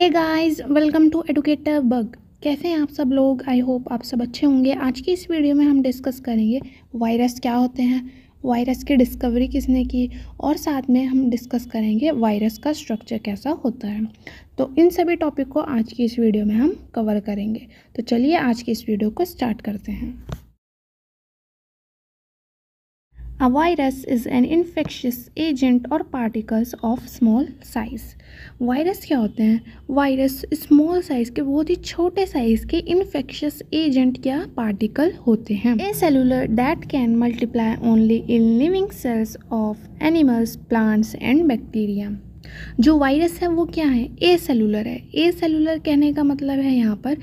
Hey guys, welcome to educator bug. कैसे हैं आप सब लोग? आई होप आप सब अच्छे होंगे। आज की इस वीडियो में हम डिस्कस करेंगे वायरस क्या होते हैं, वायरस की डिस्कवरी किसने की, और साथ में हम डिस्कस करेंगे वायरस का स्ट्रक्चर कैसा होता है। तो इन सभी टॉपिक को आज की इस वीडियो में हम कवर करेंगे। तो चलिए आज की इस वीडियो को स्टार्ट करते हैं। A virus is an infectious agent or particles of small size. Virus क्या होते हैं? वायरस स्मॉल साइज के, बहुत ही छोटे साइज के इन्फेक्शियस एजेंट या पार्टिकल होते हैं। A cellular that can multiply only in living cells of animals, plants and bacteria. जो वायरस है वो क्या है? ए सेलुलर है। ए सेलुलर कहने का मतलब है यहाँ पर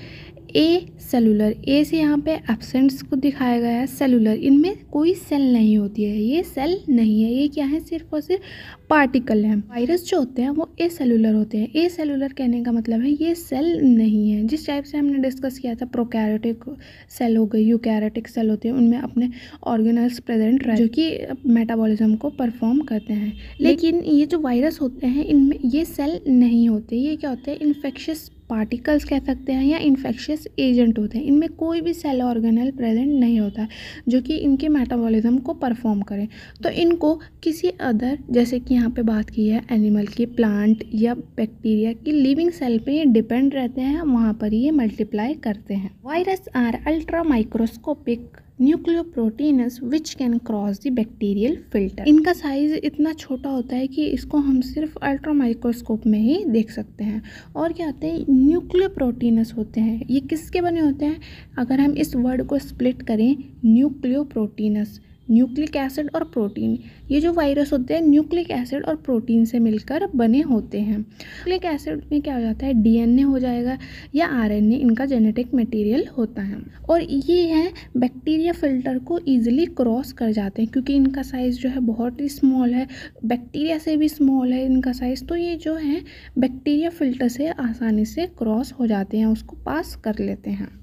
ए सेलुलर, ए से यहाँ पे एब्सेंट्स को दिखाया गया है। सेलुलर, इनमें कोई सेल नहीं होती है, ये सेल नहीं है, ये क्या है? सिर्फ और सिर्फ पार्टिकल है। वायरस जो होते हैं वो ए सेलुलर होते हैं। ए सेलुलर कहने का मतलब है ये सेल नहीं है। जिस टाइप से हमने डिस्कस किया था, प्रोकैरियोटिक सेल हो गई, यूकैरियोटिक सेल होते हैं, उनमें अपने ऑर्गेनल्स प्रेजेंट रहे जो कि मेटाबॉलिज्म को परफॉर्म करते हैं। लेकिन ये जो वायरस होते हैं इनमें ये सेल नहीं होते। ये क्या होते हैं? इन्फेक्शियस पार्टिकल्स कह सकते हैं या इन्फेक्शियस एजेंट होते हैं। इनमें कोई भी सेल ऑर्गेनल प्रेजेंट नहीं होता है जो कि इनके मेटाबॉलिज्म को परफॉर्म करे। तो इनको किसी अदर, जैसे कि यहाँ पे बात की है एनिमल की, प्लांट या बैक्टीरिया की लिविंग सेल पे ये डिपेंड रहते हैं, वहाँ पर ये मल्टीप्लाई करते हैं। Virus are ultra microscopic nucleoproteins which can cross the bacterial filter. इनका साइज इतना छोटा होता है कि इसको हम सिर्फ अल्ट्रा माइक्रोस्कोप में ही देख सकते हैं। और क्या होते हैं? न्यूक्लियोप्रोटीनस होते हैं। ये किसके बने होते हैं? अगर हम इस वर्ड को स्प्लिट करें, न्यूक्लियोप्रोटीनस, न्यूक्लिक एसिड और प्रोटीन, ये जो वायरस होते हैं न्यूक्लिक एसिड और प्रोटीन से मिलकर बने होते हैं। न्यूक्लिक एसिड में क्या हो जाता है? डीएनए हो जाएगा या आरएनए, इनका जेनेटिक मटेरियल होता है। और ये है बैक्टीरिया फिल्टर को ईजिली क्रॉस कर जाते हैं क्योंकि इनका साइज़ जो है बहुत ही स्मॉल है, बैक्टीरिया से भी स्मॉल है इनका साइज़। तो ये जो है बैक्टीरिया फिल्टर से आसानी से क्रॉस हो जाते हैं, उसको पास कर लेते हैं।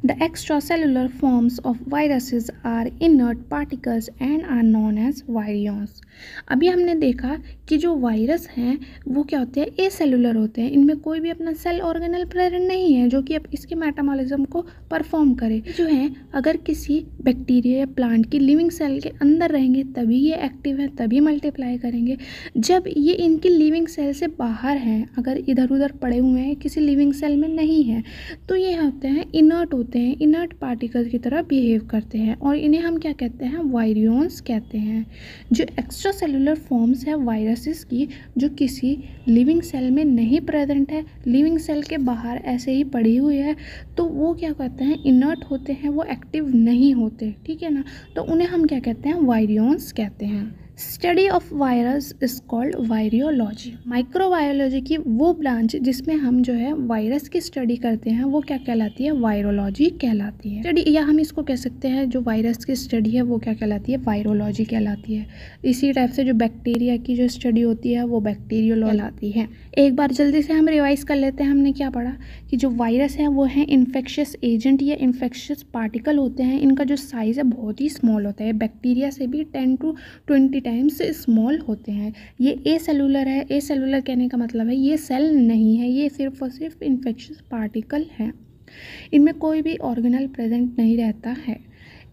The extracellular forms of viruses are inert particles and are known as virions. अभी हमने देखा कि जो वायरस हैं वो क्या होते हैं? ए सेलुलर होते हैं। इनमें कोई भी अपना सेल ऑर्गेनल प्रेजेंट नहीं है जो कि अब इसके मेटाबॉलिज्म को परफॉर्म करे। जो है अगर किसी बैक्टीरिया या प्लांट की लिविंग सेल के अंदर रहेंगे तभी ये एक्टिव है, तभी मल्टीप्लाई करेंगे। जब ये इनकी लिविंग सेल से बाहर हैं, अगर इधर उधर पड़े हुए हैं, किसी लिविंग सेल में नहीं है, तो ये होते हैं इनर्ट होते हैं, इनर्ट पार्टिकल की तरह बिहेव करते हैं और इन्हें हम क्या कहते हैं? वायरियंस कहते हैं। जो एक्स्ट्रा सेलुलर फॉर्म्स है वायरसेस की, जो किसी लिविंग सेल में नहीं प्रेजेंट है, लिविंग सेल के बाहर ऐसे ही पड़ी हुई है, तो वो क्या कहते हैं? इनर्ट होते हैं, वो एक्टिव नहीं होते, ठीक है ना। तो उन्हें हम क्या कहते हैं? वायरियंस कहते हैं। Study of virus is called virology. Microbiology की वो ब्रांच जिसमें हम जो है वायरस की स्टडी करते हैं वो क्या कहलाती है? वायरोलॉजी कहलाती है। स्टडी, या हम इसको कह सकते हैं जो वायरस की स्टडी है वो क्या कहलाती है? वायरोलॉजी कहलाती है। इसी टाइप से जो बैक्टीरिया की जो स्टडी होती है वो बैक्टीरियोलॉजी कहलाती है। एक बार जल्दी से हम रिवाइज कर लेते हैं। हमने क्या पढ़ा कि जो वायरस है वो है इन्फेक्शियस एजेंट या इन्फेक्शियस पार्टिकल होते हैं। इनका जो साइज़ है बहुत ही स्मॉल होता है, बैक्टीरिया से भी 10 to 20 टाइम्स स्मॉल होते हैं। ये ए सेलुलर है। ए सेलुलर कहने का मतलब है ये सेल नहीं है, ये सिर्फ और सिर्फ इन्फेक्शियस पार्टिकल है। इनमें कोई भी ऑर्गेनल प्रेजेंट नहीं रहता है।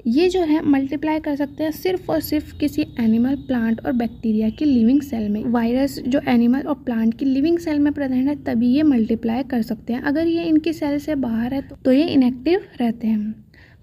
ये जो है मल्टीप्लाई कर सकते हैं सिर्फ और सिर्फ किसी एनिमल, प्लांट और बैक्टीरिया की लिविंग सेल में। वायरस जो एनिमल और प्लांट की लिविंग सेल में प्रेजेंट है तभी ये मल्टीप्लाई कर सकते हैं। अगर ये इनकी सेल से बाहर है तो ये इनएक्टिव रहते हैं।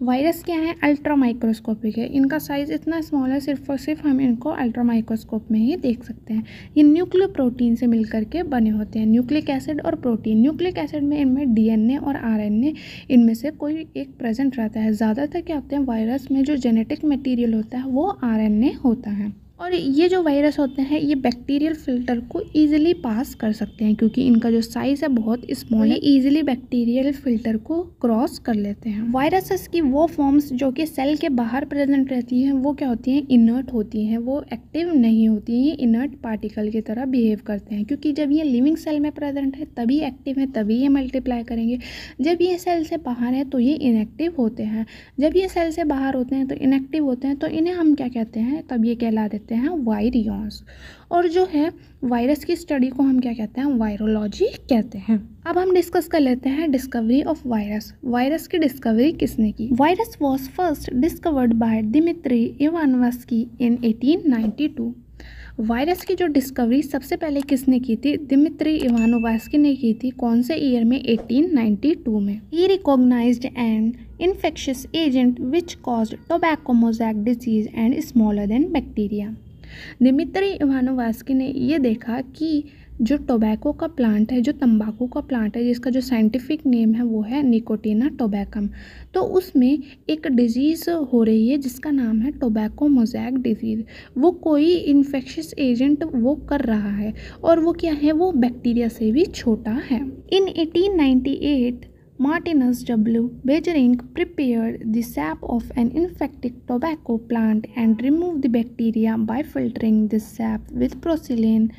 वायरस क्या है? अल्ट्रा माइक्रोस्कोपिक है। इनका साइज़ इतना स्मॉल है, सिर्फ और सिर्फ हम इनको अल्ट्रा माइक्रोस्कोप में ही देख सकते हैं। ये न्यूक्लियो प्रोटीन से मिलकर के बने होते हैं, न्यूक्लिक एसिड और प्रोटीन। न्यूक्लिक एसिड में इनमें डीएनए और आरएनए, इनमें से कोई एक प्रेजेंट रहता है। ज़्यादातर क्या होते हैं वायरस में? जो जेनेटिक मटीरियल होता है वो आरएनए होता है। और ये जो वायरस होते हैं ये बैक्टीरियल फिल्टर को ईजिली पास कर सकते हैं क्योंकि इनका जो साइज़ है बहुत स्मॉल है, ईजिली बैक्टीरियल फिल्टर को क्रॉस कर लेते हैं। वायरसेस की वो फॉर्म्स जो कि सेल के बाहर प्रेजेंट रहती हैं वो क्या होती हैं? इनर्ट होती हैं, वो एक्टिव नहीं होती हैं, ये इनर्ट पार्टिकल की तरह बिहेव करते हैं क्योंकि जब ये लिविंग सेल में प्रेजेंट है तभी एक्टिव है, तभी ये मल्टीप्लाई करेंगे। जब ये सेल से बाहर है तो ये इनएक्टिव होते हैं। जब ये सेल से बाहर होते हैं तो इनएक्टिव होते हैं, तो इन्हें हम क्या कहते हैं? तब ये कहला देते होते हैं वायरियॉन्स। और जो है वायरस की स्टडी को हम क्या कहते हैं, वायरोलॉजी कहते हैं। अब हम डिस्कस कर लेते हैं डिस्कवरी ऑफ वायरस। वायरस की डिस्कवरी किसने की? Virus was first discovered by Dmitri Ivanovsky in 1892। Virus की जो डिस्कवरी सबसे पहले किसने की थी? दिमित्री इवानोव्स्की ने की थी। कौन से ईयर में? 1892 में। He recognised an infectious agent which caused tobacco mosaic disease and smaller than bacteria. Dmitri Ivanovsky ने ये देखा कि जो टोबैको का प्लांट है, जो तंबाकू का प्लांट है, जिसका जो साइंटिफिक नेम है वो है निकोटिना टोबैकम, तो उसमें एक डिजीज़ हो रही है जिसका नाम है टोबैको मोज़ैक डिजीज़। वो कोई इन्फेक्शियस एजेंट वो कर रहा है और वो क्या है, वो बैक्टीरिया से भी छोटा है। इन 1898 Martinus W. Beijering prepared the sap of an infected tobacco plant and removed the bacteria by filtering this sap with porcelain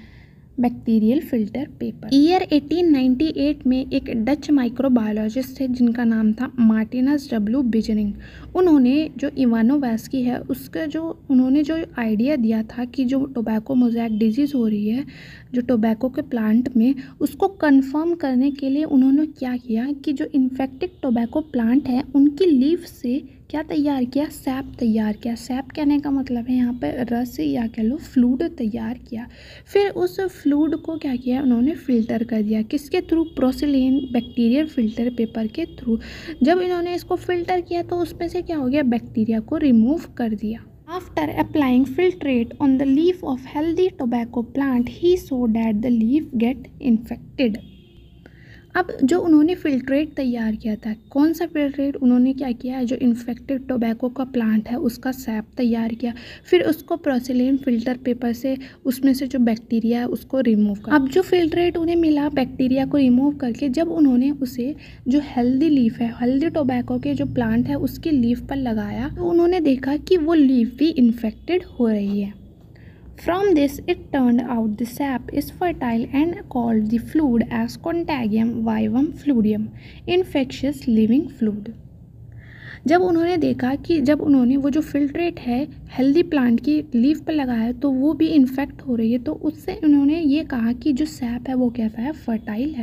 bacterial filter paper. Year 1898 में एक डच माइक्रोबायोलॉजिस्ट है जिनका नाम था मार्टिनस डब्ल्यू बेजरिंग। उन्होंने जो इवानोव्स्की है उसका उन्होंने जो आइडिया दिया था कि जो टोबैको मोज़ैक डिजीज़ हो रही है जो टोबैको के प्लांट में, उसको कंफर्म करने के लिए उन्होंने क्या किया कि जो इन्फेक्टेड टोबैको प्लांट है उनकी लीफ से क्या तैयार किया, सैप तैयार किया। सैप कहने का मतलब है यहाँ पे रस या कह लो फ्लूइड तैयार किया। फिर उस फ्लूइड को क्या किया उन्होंने फ़िल्टर कर दिया। किसके through? Porcelain bacterial filter paper के थ्रू। जब इन्होंने इसको फ़िल्टर किया तो उसमें से क्या हो गया, बैक्टीरिया को रिमूव कर दिया। After applying filtrate on the leaf of healthy tobacco plant, he saw that the leaf get infected. अब जो उन्होंने फ़िल्ट्रेट तैयार किया था, कौन सा फ़िल्ट्रेट? उन्होंने क्या किया, जो इन्फेक्टेड टोबैको का प्लांट है उसका सैप तैयार किया, फिर उसको पोर्सिलेन फ़िल्टर पेपर से उसमें से जो बैक्टीरिया है उसको रिमूव कर। अब जो फ़िल्ट्रेट उन्हें मिला बैक्टीरिया को रिमूव करके, जब उन्होंने उसे जो हेल्दी लीफ है, हेल्दी टोबैको के जो प्लांट है उसकी लीफ पर लगाया तो उन्होंने देखा कि वो लीफ भी इन्फेक्टेड हो रही है। From this, it turned out the sap is fertile and called the fluid as Contagium vivum fluidium, infectious living fluid. जब उन्होंने देखा कि जब उन्होंने वो जो फ़िल्ट्रेट है हेल्दी प्लांट की लीफ पर लगाया तो वो भी इन्फेक्ट हो रही है, तो उससे उन्होंने ये कहा कि जो सैप है वो कैसा है, फर्टाइल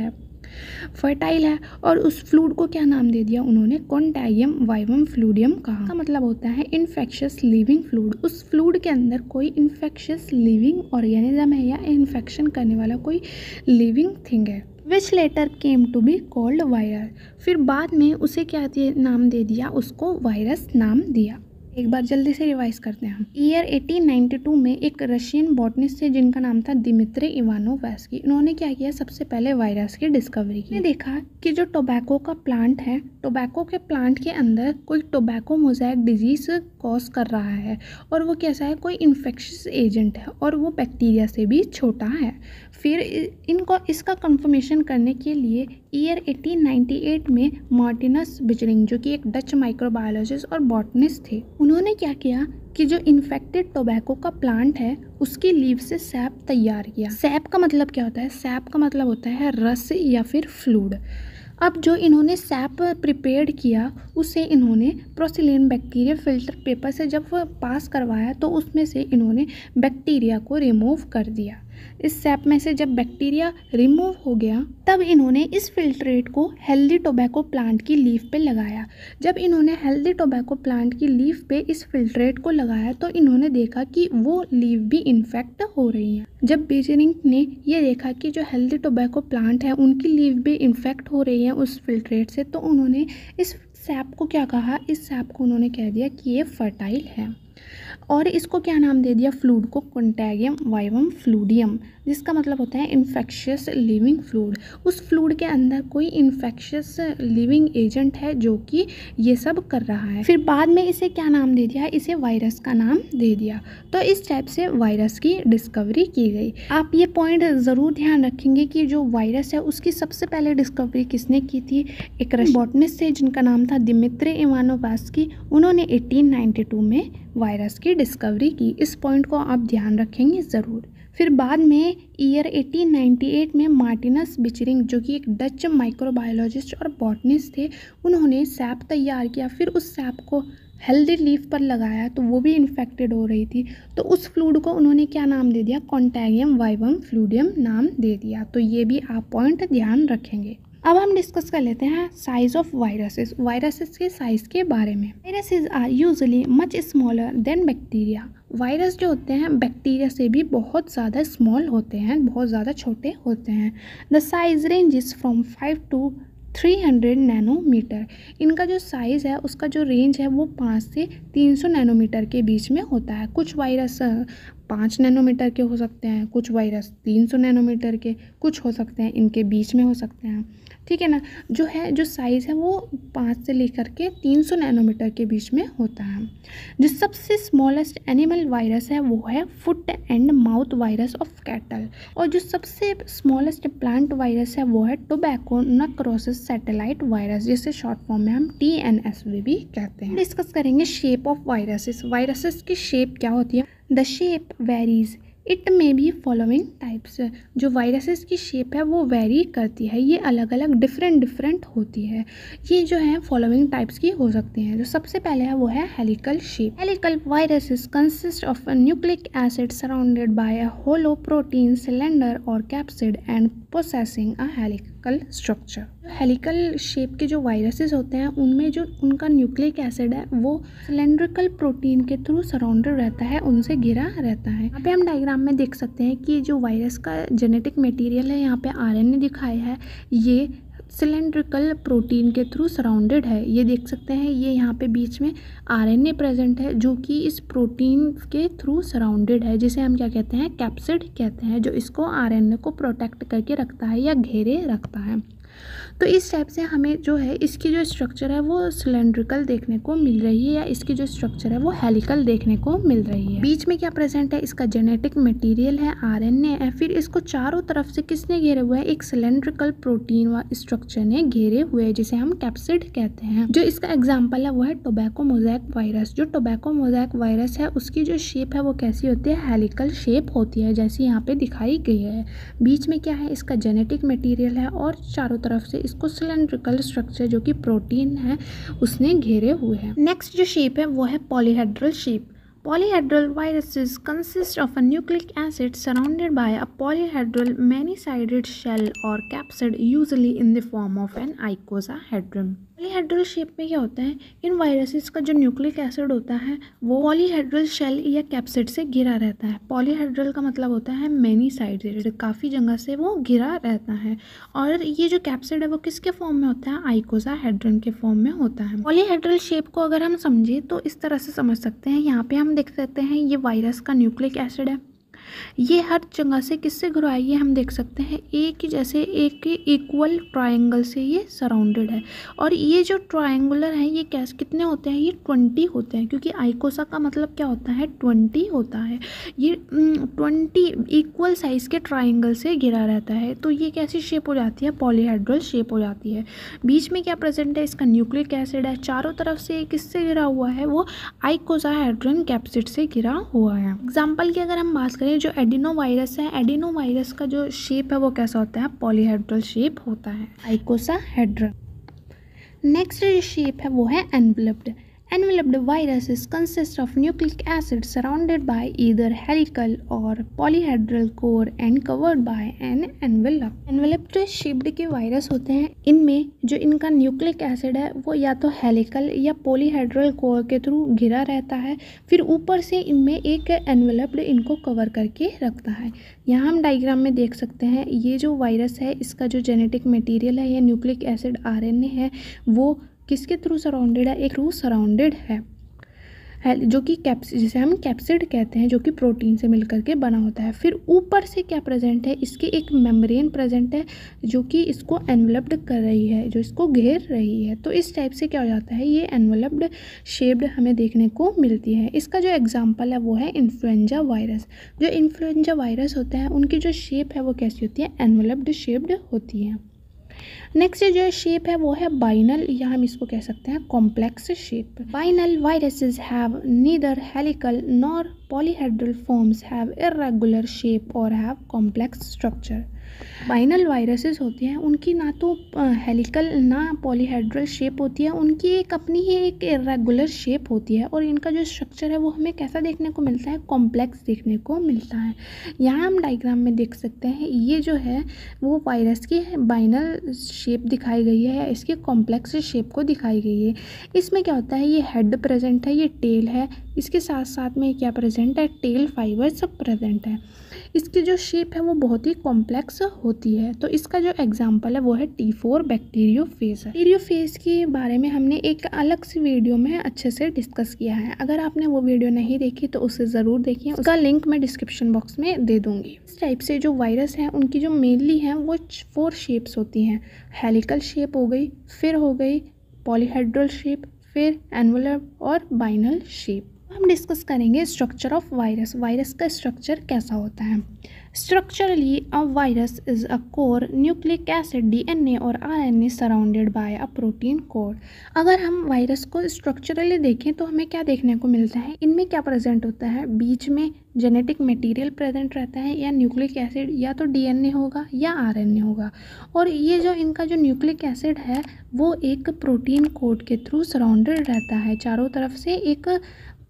है। और उस फ्लूइड को क्या नाम दे दिया उन्होंने, कॉन्टैगियम वाइवम फ्लूडियम कहा। का मतलब होता है इन्फेक्शियस लिविंग फ्लूइड। उस फ्लूइड के अंदर कोई इन्फेक्शियस लिविंग ऑर्गेनिज्म है या इन्फेक्शन करने वाला कोई लिविंग थिंग है, which later came to be called virus. फिर बाद में उसे क्या नाम दे दिया, उसको वायरस नाम दिया। एक बार जल्दी से रिवाइज करते हैं हम। ईयर 1892 में एक रशियन बॉटनिस्ट थे जिनका नाम था दिमित्री इवानोव्स्की। इन्होंने क्या किया, सबसे पहले वायरस की डिस्कवरी की। देखा कि जो टोबैको का प्लांट है, टोबैको के प्लांट के अंदर कोई टोबैको मोज़ैक डिजीज़ कॉज कर रहा है और वो कैसा है, कोई इन्फेक्शियस एजेंट है और वो बैक्टीरिया से भी छोटा है। फिर इनको इसका कंफर्मेशन करने के लिए ईयर 1898 में मार्टिनस बेजरिंग, जो कि एक डच माइक्रोबायोलॉजिस्ट और बॉटनिस्ट थे, उन्होंने क्या किया कि जो इन्फेक्टेड टोबैको का प्लांट है उसकी लीफ से सैप तैयार किया। सैप का मतलब क्या होता है? सैप का मतलब होता है रस या फिर फ्लूइड। अब जो इन्होंने सैप प्रिपेयर्ड किया उसे इन्होंने पोर्सिलेन बैक्टीरियल फ़िल्टर पेपर से जब पास करवाया तो उसमें से इन्होंने बैक्टीरिया को रिमूव कर दिया। इस सैप में से जब बैक्टीरिया रिमूव हो गया तब इन्होंने इस फ़िल्ट्रेट को हेल्दी टोबैको प्लांट की लीफ पे लगाया। जब इन्होंने हेल्दी टोबैको प्लांट की लीफ पे इस फ़िल्ट्रेट को लगाया तो इन्होंने देखा कि वो लीफ भी इन्फेक्ट हो रही है। जब बेजरिंग ने ये देखा कि जो हेल्दी टोबैको प्लांट है उनकी लीफ भी इन्फेक्ट हो रही है उस फ़िल्ट्रेट से, तो उन्होंने इस सैप को क्या कहा, इस सैप को उन्होंने कह दिया कि ये फर्टाइल है और इसको क्या नाम दे दिया, फ्लूइड को कॉन्टैगियम वाइवम फ्लूडियम, जिसका मतलब होता है इन्फेक्शियस लिविंग फ्लूइड। उस फ्लूइड के अंदर कोई इन्फेक्शियस लिविंग एजेंट है जो कि ये सब कर रहा है। फिर बाद में इसे क्या नाम दे दिया, इसे वायरस का नाम दे दिया। तो इस टाइप से वायरस की डिस्कवरी की गई। आप ये पॉइंट ज़रूर ध्यान रखेंगे कि जो वायरस है उसकी सबसे पहले डिस्कवरी किसने की थी, एक रशियन बॉटनिस्ट थे जिनका नाम था दिमित्री इवानोव्स्की। उन्होंने 1892 में वायरस की डिस्कवरी की। इस पॉइंट को आप ध्यान रखेंगे ज़रूर। फिर बाद में ईयर 1898 में मार्टिनस बिचरिंग, जो कि एक डच माइक्रोबायोलॉजिस्ट और बॉटनिस्ट थे, उन्होंने सैप तैयार किया। फिर उस सैप को हेल्दी लीफ पर लगाया तो वो भी इन्फेक्टेड हो रही थी, तो उस फ्लूइड को उन्होंने क्या नाम दे दिया, कॉन्टैगियम वाइवम फ्लूइडियम नाम दे दिया। तो ये भी आप पॉइंट ध्यान रखेंगे। अब हम डिस्कस कर लेते हैं साइज ऑफ वायरसेस, वायरसेस के साइज के बारे में। Viruses are usually much smaller than bacteria. Virus जो होते हैं बैक्टीरिया से भी बहुत ज़्यादा स्मॉल होते हैं, बहुत ज़्यादा छोटे होते हैं। The size ranges from 5 to 300 nanometer. इनका जो साइज़ है उसका जो रेंज है वो 5 से 300 नैनोमीटर के बीच में होता है। कुछ वायरस 5 नैनोमीटर के हो सकते हैं, कुछ वायरस 300 नैनोमीटर के, कुछ हो सकते हैं इनके बीच में हो सकते हैं, ठीक है ना। जो साइज़ है वो 5 से लेकर के 300 नैनोमीटर के बीच में होता है। जो सबसे स्मॉलेस्ट एनिमल वायरस है वो है foot and mouth virus of cattle, और जो सबसे स्मॉलेस्ट प्लांट वायरस है वो है टोबैको नेक्रोसिस सैटेलाइट वायरस, जिसे शॉर्ट फॉर्म में हम TNSV भी कहते हैं। डिस्कस करेंगे शेप ऑफ वायरसेस। वायरसेस की शेप क्या होती है। The shape varies, it may be following types. जो वायरसेस की शेप है वो वेरी करती है, ये अलग अलग डिफरेंट होती है। ये जो है फॉलोइंग टाइप्स की हो सकती हैं। जो सबसे पहले है वो है helical shape. Helical viruses consist of a nucleic acid surrounded by a hollow protein cylinder और capsid and possessing a helical structure. Helical shape के जो वायरसेस होते हैं उनमें जो उनका न्यूक्लिक एसिड है वो सिलेंड्रिकल प्रोटीन के थ्रू सराउंडेड रहता है, उनसे घिरा रहता है। यहाँ पे हम डायग्राम में देख सकते हैं कि जो वायरस का जेनेटिक मटेरियल है, यहाँ पे RNA दिखाया है, ये सिलेंड्रिकल प्रोटीन के थ्रू सराउंडेड है। ये देख सकते हैं, ये यहाँ पे बीच में RNA प्रेजेंट है जो कि इस प्रोटीन के थ्रू सराउंडेड है, जिसे हम क्या कहते हैं, कैप्सिड कहते हैं, जो इसको RNA को प्रोटेक्ट करके रखता है या घेरे रखता है। तो इस टाइप से हमें जो है इसकी जो स्ट्रक्चर है वो सिलेंड्रिकल देखने को मिल रही है, या इसकी जो स्ट्रक्चर है वो हेलिकल देखने को मिल रही है। बीच में क्या प्रेजेंट है, इसका जेनेटिक मटेरियल है, RNA है। फिर इसको चारों तरफ से किसने घेरे हुए है, एक सिलेंड्रिकल प्रोटीन व स्ट्रक्चर ने घेरे हुए है, जिसे हम कैप्सिड कहते हैं। जो इसका एग्जाम्पल है वो है टोबैको मोज़ेक वायरस। जो टोबैको मोज़ेक वायरस है उसकी जो शेप है वो कैसी होती है, हेलिकल शेप होती है, जैसी यहाँ पे दिखाई गई है। बीच में क्या है, इसका जेनेटिक मटेरियल है, और चारों तरफ से इसको सिलेंड्रिकल स्ट्रक्चर जो कि प्रोटीन है उसने घेरे हुए हैं। नेक्स्ट जो शेप है वो है polyhedral shape. Polyhedral viruses consist of a nucleic acid surrounded by a polyhedral many-sided shell or capsid, usually in the form of an icosahedron. Polyhedral shape में क्या होता है, इन वायरसेस का जो न्यूक्लिक एसिड होता है वो पॉलीहेड्रल शेल या कैप्सिड से घिरा रहता है। पॉलीहेड्रल का मतलब होता है मैनी साइडेड, काफ़ी जगह से वो घिरा रहता है। और ये जो कैप्सिड है वो किसके फॉर्म में होता है, आइकोसाहेड्रन के फॉर्म में होता है। पॉलीहेड्रल शेप को अगर हम समझे तो इस तरह से समझ सकते हैं। यहाँ पे हम देख सकते हैं ये वायरस का न्यूक्लिक एसिड है, ये हर जगह से किससे घिरा है, ये हम देख सकते हैं एक ही जैसे एक इक्वल ट्रायंगल से ये सराउंडेड है। और ये जो ट्रायंगुलर है ये कैसे कितने होते हैं, ये 20 होते हैं, क्योंकि आइकोसा का मतलब क्या होता है, 20 होता है। ये 20 इक्वल साइज के ट्रायंगल से घिरा रहता है। तो ये कैसी शेप हो जाती है, पॉलीहेड्रल शेप हो जाती है। बीच में क्या प्रेजेंट है, इसका न्यूक्लिक एसिड है, चारों तरफ से किससे घिरा हुआ है, वो आइकोसाहेड्रन कैप्सिड से घिरा हुआ है। एग्जाम्पल की अगर हम बात करें, जो एडिनो वायरस है, एडिनो वायरस का जो शेप है वो कैसा होता है, पॉलीहेड्रल शेप होता है, आइकोसाहेड्रन। नेक्स्ट जो शेप है वो है enveloped. Enveloped viruses consist of nucleic acid surrounded by either helical or polyhedral core and covered by an envelope. Enveloped shaped के वायरस होते हैं, इनमें जो इनका न्यूक्लिक एसिड है वो या तो हेलिकल या पॉलीहेड्रल कोर के थ्रू घिरा रहता है, फिर ऊपर से इनमें एक एनवेलप्ड इनको कवर करके रखता है। यहाँ हम डायग्राम में देख सकते हैं, ये जो वायरस है इसका जो जेनेटिक मटेरियल है या न्यूक्लिक एसिड RNA है वो किसके थ्रू सराउंडेड है, एक थ्रू सराउंडेड है जो कि जिसे हम कैप्सिड कहते हैं, जो कि प्रोटीन से मिलकर के बना होता है। फिर ऊपर से क्या प्रेजेंट है, इसके एक मेम्ब्रेन प्रेजेंट है जो कि इसको एनवेलप्ड कर रही है, जो इसको घेर रही है। तो इस टाइप से क्या हो जाता है, ये एनवेलप्ड शेप्ड हमें देखने को मिलती है। इसका जो एग्जाम्पल है वो है इन्फ्लुएंजा वायरस। जो इन्फ्लुएंजा वायरस होता है उनकी जो शेप है वो कैसी होती है, एनवेलप्ड शेप्ड होती है। नेक्स्ट जो शेप है वो है बाइनल, या हम इसको कह सकते हैं complex shape. Binal viruses have neither helical nor polyhedral forms, have irregular shape और have complex structure. Binal viruses होते हैं, उनकी ना तो हेलिकल ना पॉलीहेड्रल शेप होती है, उनकी एक अपनी ही एक इर्रेगुलर शेप होती है, और इनका जो स्ट्रक्चर है वो हमें कैसा देखने को मिलता है, कॉम्प्लेक्स देखने को मिलता है। यहाँ हम डायग्राम में देख सकते हैं, ये जो है वो वायरस की बाइनल शेप दिखाई गई है, इसके कॉम्प्लेक्स शेप को दिखाई गई है। इसमें क्या होता है, ये हेड प्रेजेंट है, ये टेल है, इसके साथ साथ में क्या प्रेजेंट है, टेल फाइबर सब प्रेजेंट है। इसकी जो शेप है वो बहुत ही कॉम्प्लेक्स होती है। तो इसका जो एग्जांपल है वो है T4 बैक्टीरियोफेज। बैक्टीरियोफेज के बारे में हमने एक अलग सी वीडियो में अच्छे से डिस्कस किया है, अगर आपने वो वीडियो नहीं देखी तो उसे ज़रूर देखिए, उसका लिंक मैं डिस्क्रिप्शन बॉक्स में दे दूँगी। इस टाइप से जो वायरस हैं उनकी जो मेनली हैं वो 4 शेप्स होती हैं। हेलिकल शेप हो गई, फिर हो गई पॉलीहेड्रल शेप, फिर एनवलप और बाइनल शेप। हम डिस्कस करेंगे स्ट्रक्चर ऑफ वायरस। वायरस का स्ट्रक्चर कैसा होता है। Structurally a virus is a core nucleic acid DNA और RNA surrounded by a protein core. अगर हम वायरस को स्ट्रक्चरली देखें तो हमें क्या देखने को मिलता है, इनमें क्या प्रेजेंट होता है, बीच में जेनेटिक मटेरियल प्रेजेंट रहता है, या न्यूक्लिक एसिड, या तो DNA होगा या RNA होगा, और ये जो इनका जो न्यूक्लिक एसिड है वो एक प्रोटीन कोड के थ्रू सराउंडेड रहता है, चारों तरफ से एक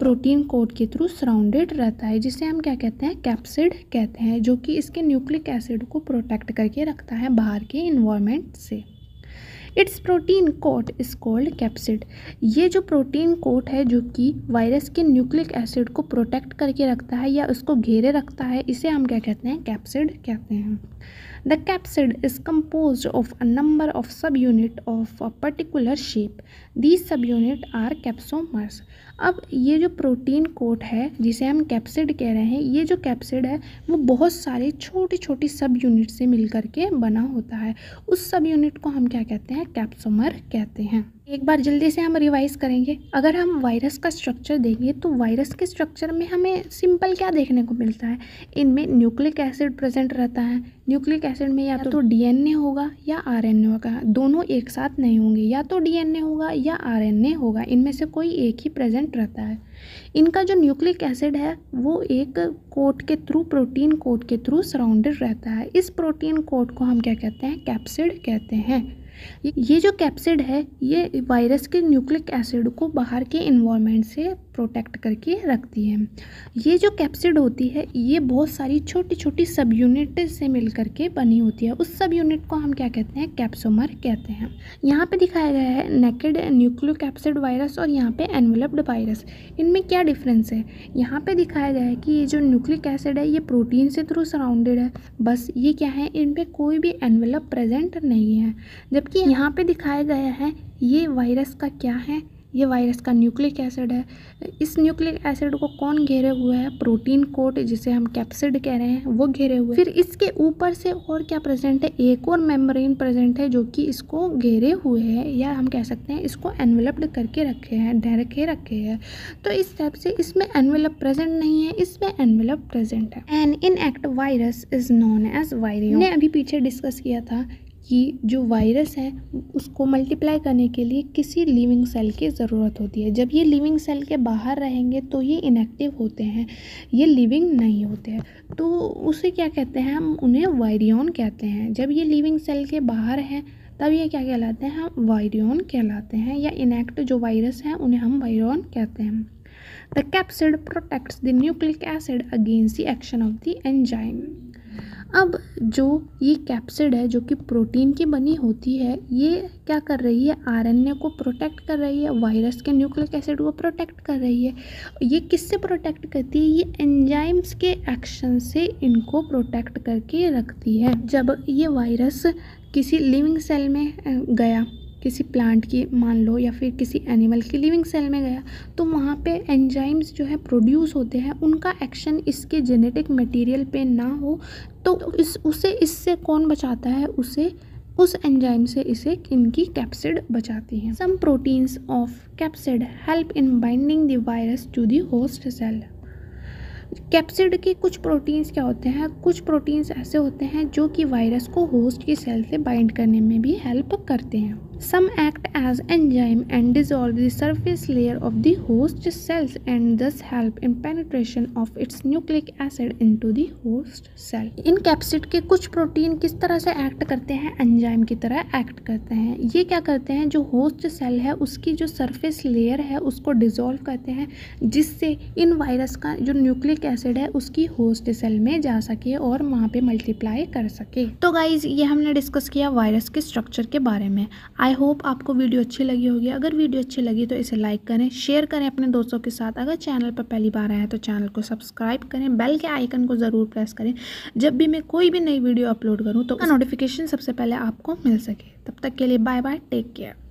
प्रोटीन कोड के थ्रू सराउंडेड रहता है, जिसे हम क्या कहते हैं, कैप्सिड कहते हैं, जो कि इसके न्यूक्लिक एसिड को प्रोटेक्ट करके रखता है बाहर के इन्वायरमेंट से। Its protein coat is called capsid. ये जो प्रोटीन कोट है जो कि वायरस के न्यूक्लिक एसिड को प्रोटेक्ट करके रखता है या उसको घेरे रखता है, इसे हम क्या कहते हैं, कैप्सिड कहते हैं। The capsid is composed of a number of subunit of a particular shape. These subunit are capsomers. अब ये जो प्रोटीन कोट है जिसे हम कैप्सिड कह रहे हैं, ये जो कैप्सिड है वो बहुत सारे छोटी छोटी सब यूनिट से मिलकर के बना होता है। उस सब यूनिट को हम क्या कहते हैं, कैप्सोमर कहते हैं। एक बार जल्दी से हम रिवाइज करेंगे। अगर हम वायरस का स्ट्रक्चर देंगे तो वायरस के स्ट्रक्चर में हमें सिंपल क्या देखने को मिलता है, इनमें न्यूक्लिक एसिड प्रेजेंट रहता है। न्यूक्लिक एसिड में या तो DNA होगा या RNA होगा, दोनों एक साथ नहीं होंगे, या तो DNA होगा या RNA होगा, इनमें से कोई एक ही प्रेजेंट रहता है। इनका जो न्यूक्लिक एसिड है वो एक कोट के थ्रू, प्रोटीन कोट के थ्रू सराउंडेड रहता है। इस प्रोटीन कोट को हम क्या कहते हैं, कैप्सिड कहते हैं। ये जो कैप्सिड है ये वायरस के न्यूक्लिक एसिड को बाहर के इन्वायरमेंट से प्रोटेक्ट करके रखती है। ये जो कैप्सिड होती है ये बहुत सारी छोटी छोटी सब यूनिट से मिल करके बनी होती है। उस सब यूनिट को हम क्या कहते हैं, कैप्सोमर कहते हैं। यहाँ पे दिखाया गया है नेकेड न्यूक्लियोकैप्सिड वायरस और यहाँ पे एनवेलप्ड वायरस। इनमें क्या डिफरेंस है, यहाँ पे दिखाया गया है कि ये जो न्यूक्लिक एसिड है ये प्रोटीन से थ्रू सराउंडेड है, बस ये क्या है, इनमें कोई भी एनवेलप प्रेजेंट नहीं है। जबकि यहाँ पे दिखाया गया है ये वायरस का क्या है, ये वायरस का न्यूक्लिक एसिड है। इस न्यूक्लिक एसिड को कौन घेरे हुए है, प्रोटीन कोट जिसे हम कैप्सिड कह रहे हैं वो घेरे हुए। फिर इसके ऊपर से और क्या प्रेजेंट है, एक और मेम्ब्रेन प्रेजेंट है जो कि इसको घेरे हुए है, या हम कह सकते हैं इसको एनवेलप्ड करके रखे हैं, ढक रखे हैं। तो इस टाइप से इसमें एनवेलप प्रेजेंट नहीं है, इसमें एनवेलप प्रेजेंट है। An inactive virus is known as virion. हमने अभी पीछे डिस्कस किया था कि जो वायरस है उसको मल्टीप्लाई करने के लिए किसी लिविंग सेल की ज़रूरत होती है। जब ये लिविंग सेल के बाहर रहेंगे तो ये इनएक्टिव होते हैं, ये लिविंग नहीं होते हैं, तो उसे क्या कहते हैं, हम उन्हें वायरियन कहते हैं। जब ये लिविंग सेल के बाहर हैं तब ये क्या कहलाते हैं, हम वायरियन कहलाते हैं, या इनएक्टिव जो वायरस हैं उन्हें हम वायरियन कहते हैं। The capsid protects the nucleic acid against the action of the enzyme. अब जो ये कैप्सिड है जो कि प्रोटीन की बनी होती है, ये क्या कर रही है, RNA को प्रोटेक्ट कर रही है, वायरस के न्यूक्लिक एसिड को प्रोटेक्ट कर रही है। ये किससे प्रोटेक्ट करती है, ये एंजाइम्स के एक्शन से इनको प्रोटेक्ट करके रखती है। जब ये वायरस किसी लिविंग सेल में गया, किसी प्लांट की मान लो या फिर किसी एनिमल की लिविंग सेल में गया, तो वहाँ पे एंजाइम्स जो है प्रोड्यूस होते हैं, उनका एक्शन इसके जेनेटिक मटेरियल पे ना हो तो उसे इससे कौन बचाता है, उसे उस एंजाइम से इसे इनकी कैप्सिड बचाती है। Some proteins of capsid help in binding the virus to the host cell. Capsid के कुछ प्रोटीन्स क्या होते हैं, कुछ प्रोटीन्स ऐसे होते हैं जो कि वायरस को होस्ट की सेल से बाइंड करने में भी हेल्प करते हैं। Some act as enzyme and dissolve the surface layer of the host cells and thus help in penetration of its nucleic acid into the host cell। In capsid के कुछ protein किस तरह से एक्ट करते हैं, enzyme की तरह act करते हैं। ये क्या करते हैं, जो होस्ट सेल है उसकी जो सरफेस लेयर है उसको डिसॉल्व करते हैं, जिससे इन वायरस का जो न्यूक्लिक एसिड है उसकी होस्ट सेल में जा सके और वहाँ पे मल्टीप्लाई कर सके। तो गाइज ये हमने डिस्कस किया वायरस के स्ट्रक्चर के बारे में। आई होप आपको वीडियो अच्छी लगी होगी। अगर वीडियो अच्छी लगी तो इसे लाइक करें, शेयर करें अपने दोस्तों के साथ। अगर चैनल पर पहली बार आए हैं तो चैनल को सब्सक्राइब करें, बेल के आइकन को ज़रूर प्रेस करें। जब भी मैं कोई भी नई वीडियो अपलोड करूं तो नोटिफिकेशन सबसे पहले आपको मिल सके। तब तक के लिए बाय बाय, टेक केयर।